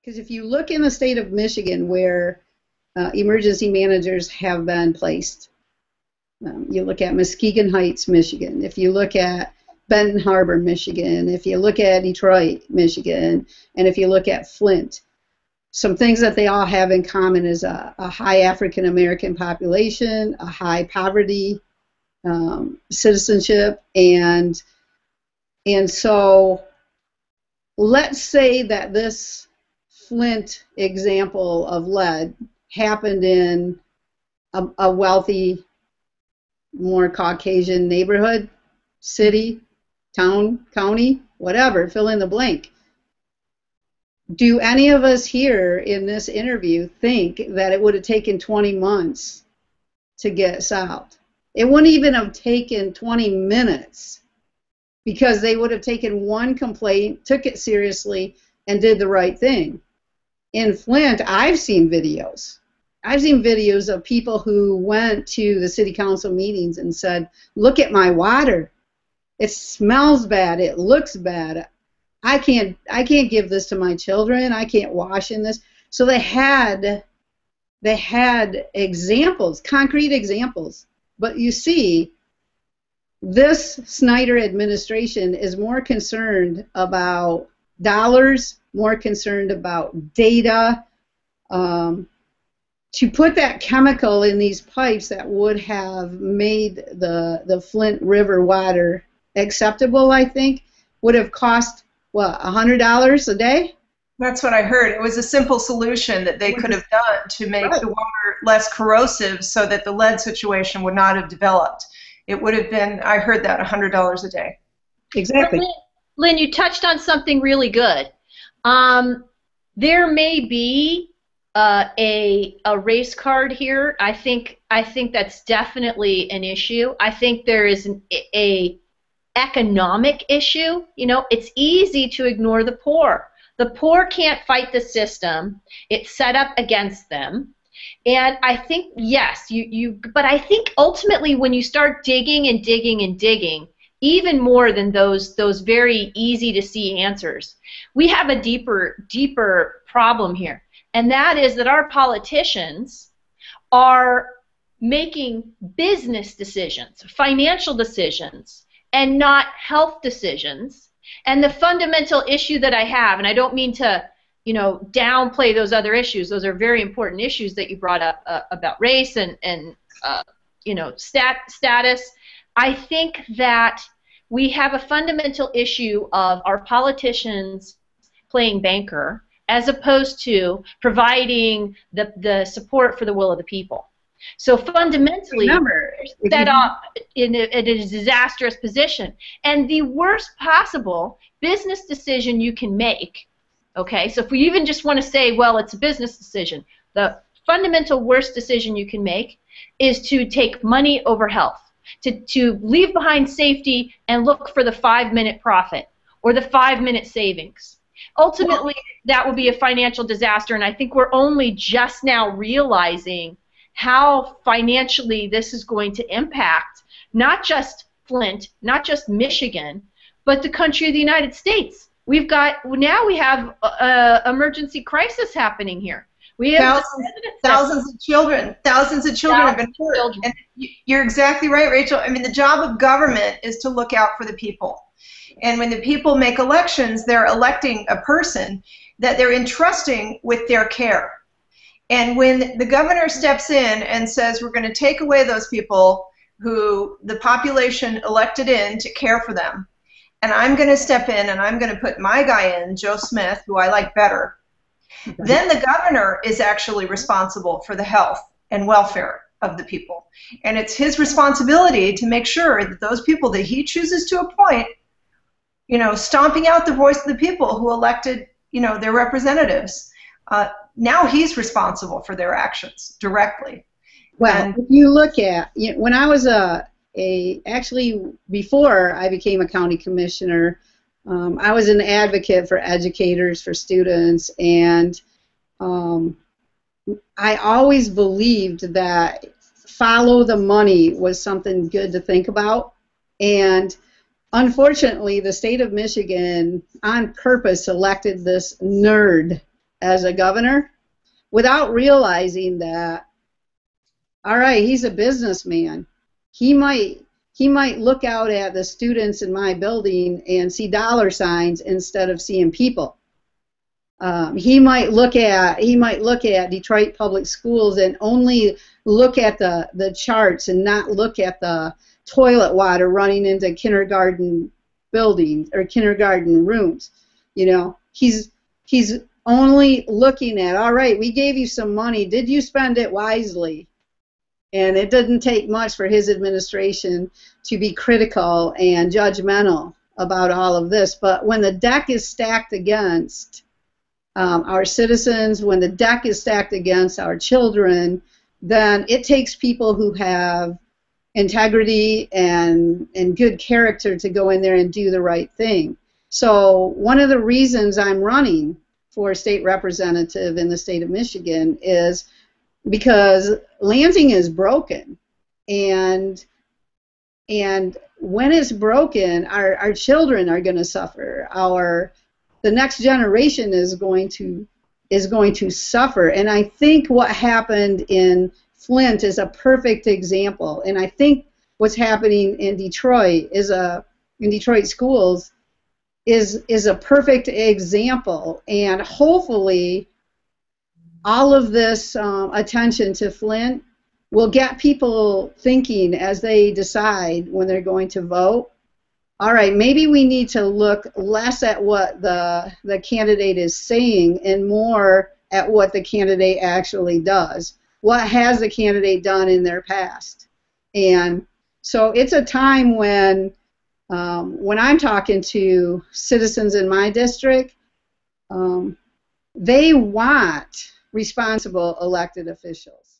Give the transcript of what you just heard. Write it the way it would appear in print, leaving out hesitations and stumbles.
Because if you look in the state of Michigan where emergency managers have been placed, you look at Muskegon Heights, Michigan. If you look at Benton Harbor, Michigan. If you look at Detroit, Michigan. And if you look at Flint, some things that they all have in common is a high African American population, a high poverty citizenship, and so let's say that this Flint example of lead happened in a wealthy, more Caucasian neighborhood, city, town, county, whatever, fill in the blank. Do any of us here in this interview think that it would have taken 20 months to get solved? It wouldn't even have taken 20 minutes because they would have taken one complaint, took it seriously, and did the right thing. In Flint, I've seen videos. I've seen videos of people who went to the city council meetings and said, look at my water. It smells bad. It looks bad. I can't give this to my children. I can't wash in this. So they had examples, concrete examples. But you see, this Snyder administration is more concerned about dollars, more concerned about data. To put that chemical in these pipes that would have made the Flint River water acceptable, I think, would have cost, what, $100 a day? That's what I heard. It was a simple solution that they could have done to make the water less corrosive so that the lead situation would not have developed. It would have been, I heard that, $100 a day. Exactly. Lynn, you touched on something really good. There may be a race card here. I think that's definitely an issue. I think there is a economic issue. You know, it's easy to ignore the poor. The poor can't fight the system. It's set up against them. And I think, yes, but I think ultimately when you start digging and digging and digging, even more than those very easy to see answers, we have a deeper problem here. And that is that our politicians are making business decisions, financial decisions, and not health decisions. And the fundamental issue that I have, and I don't mean to, you know, downplay those other issues. Those are very important issues that you brought up about race and you know, status. I think that we have a fundamental issue of our politicians playing banker as opposed to providing the support for the will of the people. So fundamentally, remember, set up in a disastrous position. And the worst possible business decision you can make, okay, so if we even just want to say, well, it's a business decision, the fundamental worst decision you can make is to take money over health, to leave behind safety and look for the 5-minute profit or the 5-minute savings. Ultimately, that will be a financial disaster, and I think we're only just now realizing how financially this is going to impact not just Flint, not just Michigan, but the country of the United States. We have emergency crisis happening here. We have thousands of children have been hurt. And you're exactly right, Rachel. I mean, the job of government is to look out for the people. And when the people make elections, they're electing a person that they're entrusting with their care. And when the governor steps in and says, we're going to take away those people who the population elected in to care for them, and I'm going to step in and I'm going to put my guy in, Joe Smith, who I like better, then the governor is actually responsible for the health and welfare of the people. And it's his responsibility to make sure that those people that he chooses to appoint, you know, stomping out the voice of the people who elected, you know, their representatives, now he's responsible for their actions directly. Well, if you look at, you know, when I was actually before I became a county commissioner, I was an advocate for educators, for students, and I always believed that follow the money was something good to think about. And unfortunately, the state of Michigan on purpose selected this nerd as a governor without realizing that, all right, he's a businessman. He might look out at the students in my building and see dollar signs instead of seeing people. He might look at Detroit Public Schools and only look at the charts and not look at the toilet water running into kindergarten buildings or kindergarten rooms. You know, he's only looking at, all right, we gave you some money. Did you spend it wisely? And it didn't take much for his administration to be critical and judgmental about all of this. But when the deck is stacked against our citizens, when the deck is stacked against our children, then it takes people who have integrity and good character to go in there and do the right thing. So one of the reasons I'm running for state representative in the state of Michigan is because Lansing is broken, and when it's broken, our children are going to suffer. The next generation is going to suffer. And I think what happened in Flint is a perfect example. And I think what's happening in Detroit in Detroit schools is a perfect example. And hopefully all of this attention to Flint will get people thinking as they decide when they're going to vote. All right, maybe we need to look less at what the candidate is saying and more at what the candidate actually does. What has the candidate done in their past? And so it's a time when I'm talking to citizens in my district, they want responsible elected officials.